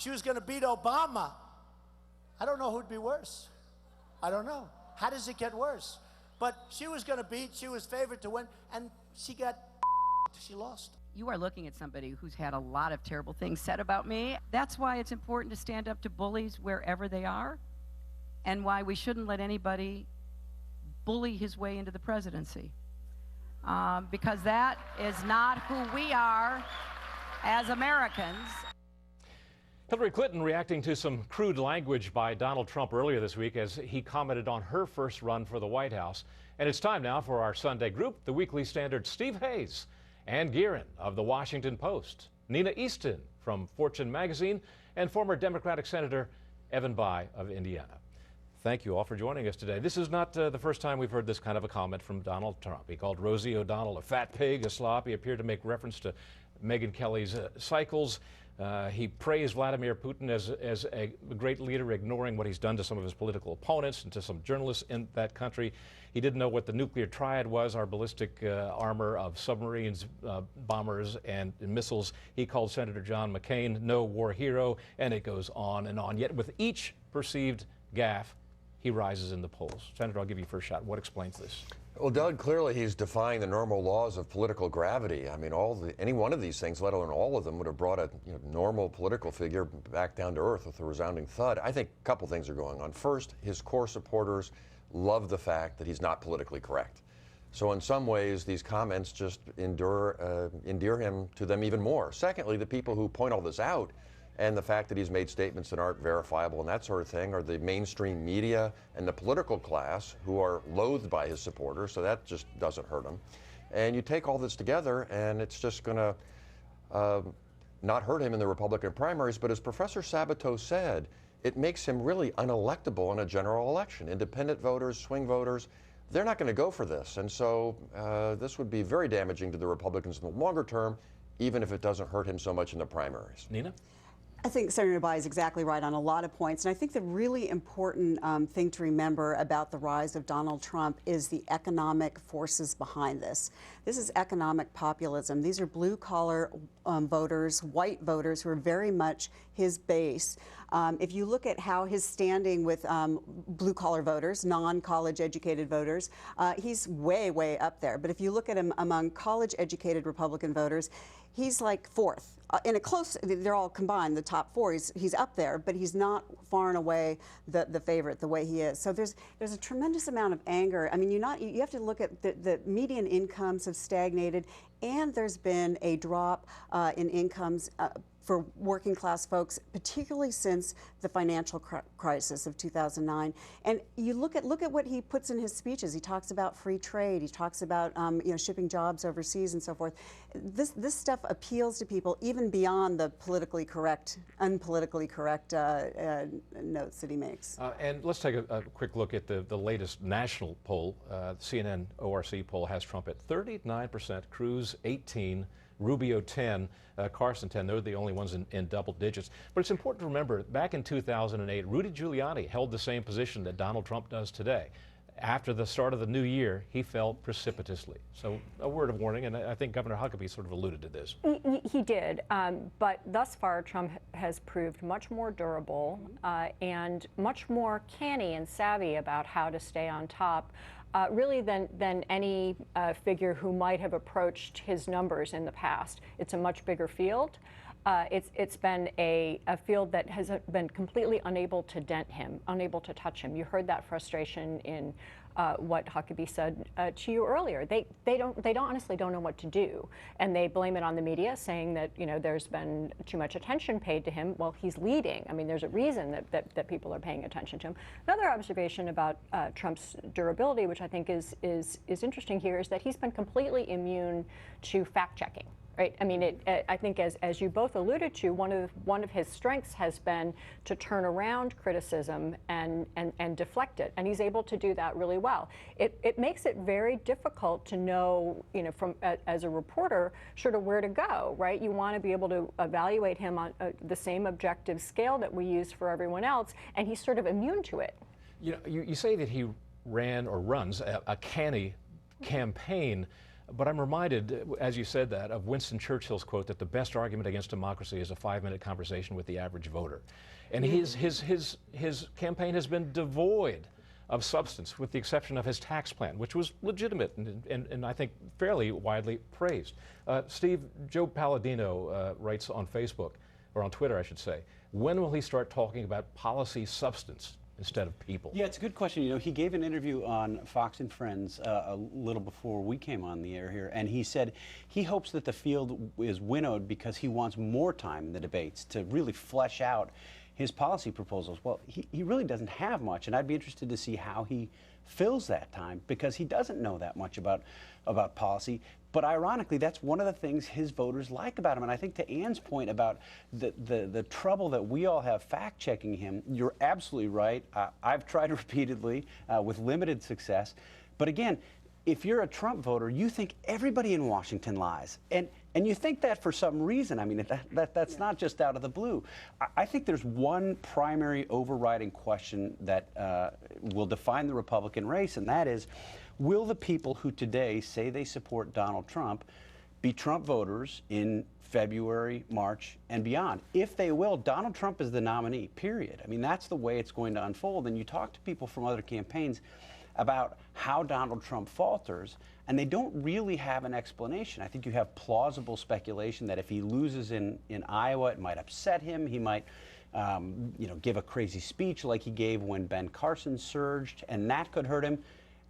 she was going to beat Obama. I don't know who'd be worse. I don't know. How does it get worse? But she was going to beat, she was favored to win, and she lost. You are looking at somebody who's had a lot of terrible things said about me. That's why it's important to stand up to bullies wherever they are, and why we shouldn't let anybody bully his way into the presidency. Because that is not who we are as Americans. Hillary Clinton reacting to some crude language by Donald Trump earlier this week as he commented on her first run for the White House. And it's time now for our Sunday group, the Weekly Standard's Steve Hayes and Gearan of the Washington Post, Nina Easton from Fortune magazine, and former Democratic Senator Evan Bayh of Indiana. Thank you all for joining us today. This is not the first time we've heard this kind of a comment from Donald Trump. He called Rosie O'Donnell a fat pig, a slop. He appeared to make reference to Megyn Kelly's cycles. He praised Vladimir Putin as a great leader, ignoring what he's done to some of his political opponents and to some journalists in that country. He didn't know what the nuclear triad was, our ballistic armor of submarines, bombers, and missiles. He called Senator John McCain no war hero, and it goes on and on. Yet with each perceived gaffe, he rises in the polls. Senator, I'll give you first shot. What explains this? Well, Doug, clearly he's defying the normal laws of political gravity. I mean, any one of these things, let alone all of them, would have brought a normal political figure back down to earth with a resounding thud. I think a couple things are going on. First, his core supporters love the fact that he's not politically correct. So in some ways, these comments just endear him to them even more. Secondly, the people who point all this out and the fact that he's made statements that aren't verifiable and that sort of thing are the mainstream media and the political class who are loathed by his supporters, so that just doesn't hurt him. And you take all this together and it's just going to not hurt him in the Republican primaries, but as Professor Sabato said, it makes him really unelectable in a general election. Independent voters, swing voters, they're not going to go for this. And so this would be very damaging to the Republicans in the longer term, even if it doesn't hurt him so much in the primaries. Nina? I think Senator Bayh is exactly right on a lot of points. And I think the really important thing to remember about the rise of Donald Trump is the economic forces behind this. This is economic populism. These are blue-collar voters, white voters who are very much his base. If you look at how his standing with blue-collar voters, non-college educated voters, he's way, way up there. But if you look at him among college-educated Republican voters, he's like fourth. In a close, they're all combined, the top four, he's up there, but he's not far and away the favorite the way he is. So there's a tremendous amount of anger. I mean, you have to look at the median incomes have stagnated, and there's been a drop in incomes for working class folks, particularly since the financial crisis of 2009. And you look at what he puts in his speeches. He talks about free trade. He talks about shipping jobs overseas and so forth. This stuff appeals to people even beyond the politically correct, unpolitically correct notes that he makes. And let's take a quick look at the latest national poll. CNN ORC poll has Trump at 39%, Cruz 18%. Rubio 10, Carson 10. They're the only ones in double digits. But it's important to remember, back in 2008, Rudy Giuliani held the same position that Donald Trump does today. After the start of the new year, he fell precipitously. So a word of warning, and I think Governor Huckabee sort of alluded to this. He did, but thus far, Trump has proved much more durable and much more canny and savvy about how to stay on top. Really than any figure who might have approached his numbers in the past. It's a much bigger field. It's been a field that has been completely unable to dent him, unable to touch him. You heard that frustration in what Huckabee said to you earlier. They honestly don't know what to do, and they blame it on the media, saying that there's been too much attention paid to him. Well, he's leading. I mean, there's a reason that people are paying attention to him. Another observation about Trump's durability, which I think is interesting here, is that he's been completely immune to fact checking. Right. I mean, I think as you both alluded to, one of his strengths has been to turn around criticism and deflect it, and he's able to do that really well. It makes it very difficult to know, from as a reporter, sort of where to go. Right. You want to be able to evaluate him on the same objective scale that we use for everyone else, and he's sort of immune to it. You say that he ran or runs a canny campaign. But I'm reminded, as you said that, of Winston Churchill's quote that the best argument against democracy is a 5-minute conversation with the average voter. And his campaign has been devoid of substance, with the exception of his tax plan, which was legitimate and I think fairly widely praised. Steve, Joe Palladino writes on Facebook, or on Twitter, I should say, when will he start talking about policy substance instead of people? Yeah, it's a good question. You know, he gave an interview on Fox and Friends a little before we came on the air here, and he said he hopes that the field is winnowed because he wants more time in the debates to really flesh out his policy proposals. Well, he really doesn't have much, and I'd be interested to see how he fills that time, because he doesn't know that much about policy. But ironically, that's one of the things his voters like about him. And I think to Ann's point about the trouble that we all have fact-checking him, you're absolutely right. I've tried repeatedly with limited success. But again, if you're a Trump voter, you think everybody in Washington lies. And you think that for some reason. I mean, that's not just out of the blue. I think there's one primary overriding question that will define the Republican race, and that is, will the people who today say they support Donald Trump be Trump voters in February, March, and beyond? If they will, Donald Trump is the nominee, period. I mean, that's the way it's going to unfold. And you talk to people from other campaigns about how Donald Trump falters, and they don't really have an explanation. I think you have plausible speculation that if he loses in Iowa, it might upset him. He might give a crazy speech like he gave when Ben Carson surged, and that could hurt him.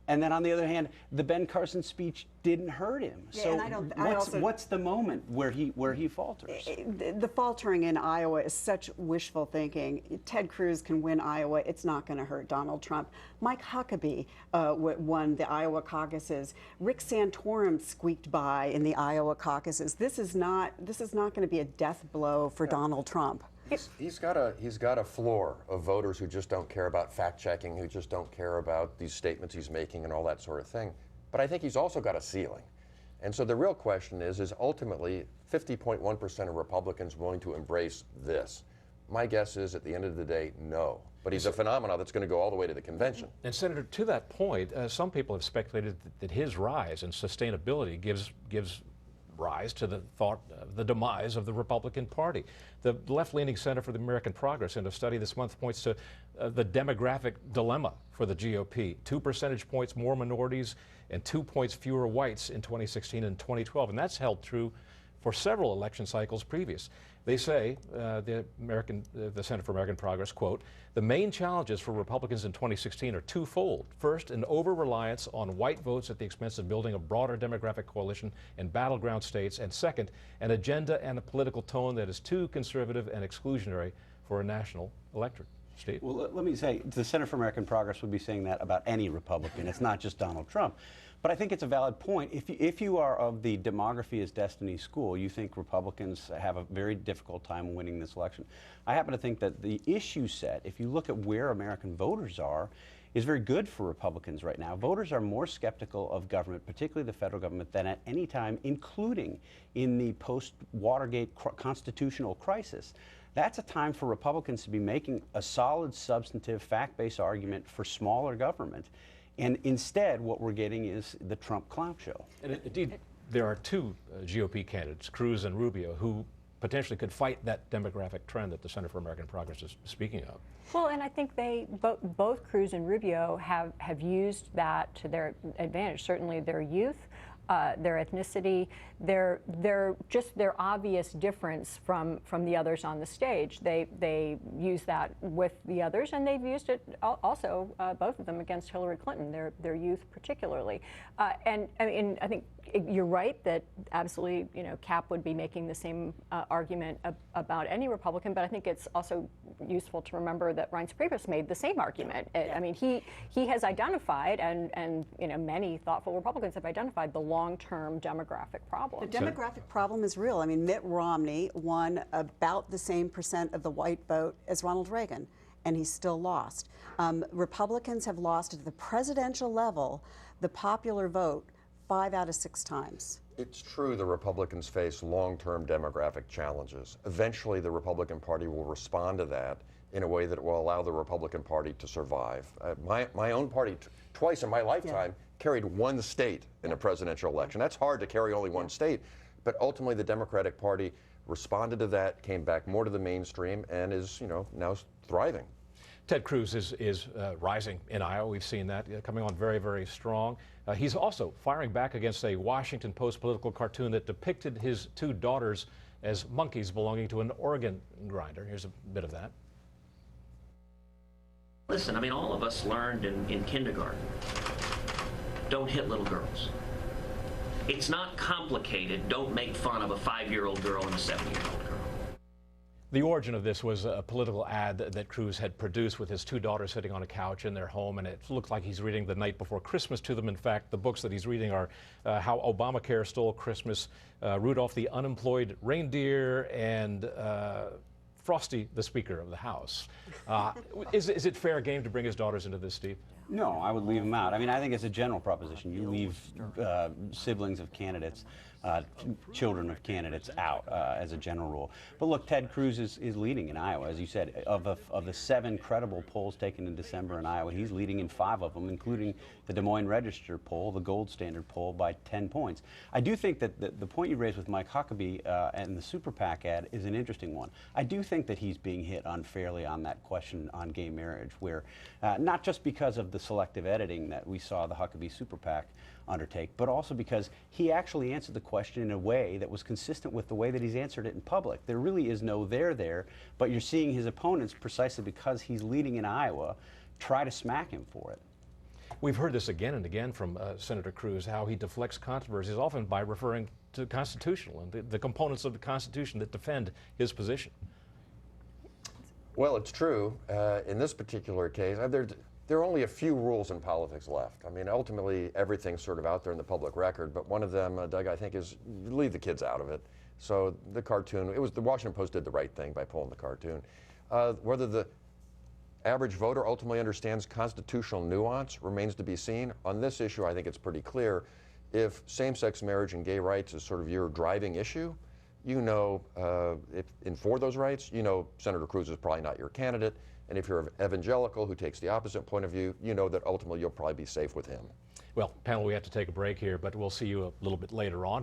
And then on the other hand, the Ben Carson speech didn't hurt him. Yeah, so what's the moment where he falters? The faltering in Iowa is such wishful thinking. Ted Cruz can win Iowa. It's not going to hurt Donald Trump. Mike Huckabee won the Iowa caucuses. Rick Santorum squeaked by in the Iowa caucuses. This is not going to be a death blow for Donald Trump. He's got a floor of voters who just don't care about fact-checking, who just don't care about these statements he's making and all that sort of thing. But I think he's also got a ceiling. And so the real question is ultimately 50.1% of Republicans willing to embrace this? My guess is at the end of the day, no. But he's a phenomenon that's going to go all the way to the convention. And Senator, to that point, some people have speculated that his rise and sustainability gives rise to the thought of the demise of the Republican Party. The left-leaning Center for the American Progress in a study this month points to the demographic dilemma for the GOP. 2 percentage points more minorities and 2 points fewer whites in 2016 and 2012, and that's held true for several election cycles previous. They say, the Center for American Progress, quote, the main challenges for Republicans in 2016 are twofold. First, an over-reliance on white votes at the expense of building a broader demographic coalition in battleground states. And second, an agenda and a political tone that is too conservative and exclusionary for a national electorate. Steve? Well, let me say, the Center for American Progress would be saying that about any Republican. It's not just Donald Trump. But I think it's a valid point. If you are of the demography is destiny school, you think Republicans have a very difficult time winning this election. I happen to think that the issue set, if you look at where American voters are, is very good for Republicans right now. Voters are more skeptical of government, particularly the federal government, than at any time, including in the post-Watergate constitutional crisis. That's a time for Republicans to be making a solid, substantive, fact-based argument for smaller government. And instead, what we're getting is the Trump clown show. And indeed, there are two GOP candidates, Cruz and Rubio, who potentially could fight that demographic trend that the Center for American Progress is speaking of. Well, and I think they both Cruz and Rubio have used that to their advantage. Certainly, their youth, their ethnicity, their obvious difference from the others on the stage. They use that with the others, and they've used it also, both of them, against Hillary Clinton, their youth particularly. And I mean, I think you're right that absolutely, Cap would be making the same argument about any Republican, but I think it's also useful to remember that Reince Priebus made the same argument. I mean, he has identified, and many thoughtful Republicans have identified the long-term demographic problem. The demographic problem is real. I mean, Mitt Romney won about the same % of the white vote as Ronald Reagan, and he still lost. Republicans have lost at the presidential level the popular vote 5 out of 6 times. It's true the Republicans face long-term demographic challenges. Eventually, the Republican Party will respond to that in a way that will allow the Republican Party to survive. My own party, twice in my lifetime, carried one state in a presidential election. That's hard to carry only one state, but ultimately the Democratic Party responded to that, came back more to the mainstream, and is, now thriving. Ted Cruz is rising in Iowa. We've seen that coming on very, very strong. He's also firing back against a Washington Post political cartoon that depicted his two daughters as monkeys belonging to an organ grinder. Here's a bit of that. Listen, I mean, all of us learned in kindergarten, don't hit little girls. It's not complicated. Don't make fun of a 5-year-old girl and a 7-year-old girl. The origin of this was a political ad that Cruz had produced with his two daughters sitting on a couch in their home, and it looked like he's reading The Night Before Christmas to them. In fact, the books that he's reading are How Obamacare Stole Christmas, Rudolph the Unemployed Reindeer, and Frosty, the Speaker of the House. Is it fair game to bring his daughters into this, Steve? No, I would leave them out. I mean, I think it's a general proposition. You leave siblings of candidates, children of candidates out as a general rule. But look, Ted Cruz is leading in Iowa. As you said, of the 7 credible polls taken in December in Iowa, he's leading in 5 of them, including the Des Moines Register poll, the gold standard poll, by 10 points. I do think that the point you raised with Mike Huckabee and the Super PAC ad is an interesting one. I do think that he's being hit unfairly on that question on gay marriage, where not just because of the selective editing that we saw the Huckabee Super PAC undertake, but also because he actually answered the question in a way that was consistent with the way that he's answered it in public. There really is no there, but you're seeing his opponents, precisely because he's leading in Iowa, try to smack him for it. We've heard this again and again from Senator Cruz, how he deflects controversies, often by referring to constitutional and the components of the Constitution that defend his position. Well, it's true. In this particular case, there are only a few rules in politics left. I mean, ultimately, everything's sort of out there in the public record, but one of them, Doug, I think, is leave the kids out of it. So the cartoon, the Washington Post did the right thing by pulling the cartoon. Whether the average voter ultimately understands constitutional nuance remains to be seen. On this issue, I think it's pretty clear. If same-sex marriage and gay rights is sort of your driving issue, for those rights, Senator Cruz is probably not your candidate. And if you're an evangelical who takes the opposite point of view, you know that ultimately you'll probably be safe with him. Well, panel, we have to take a break here, but we'll see you a little bit later on.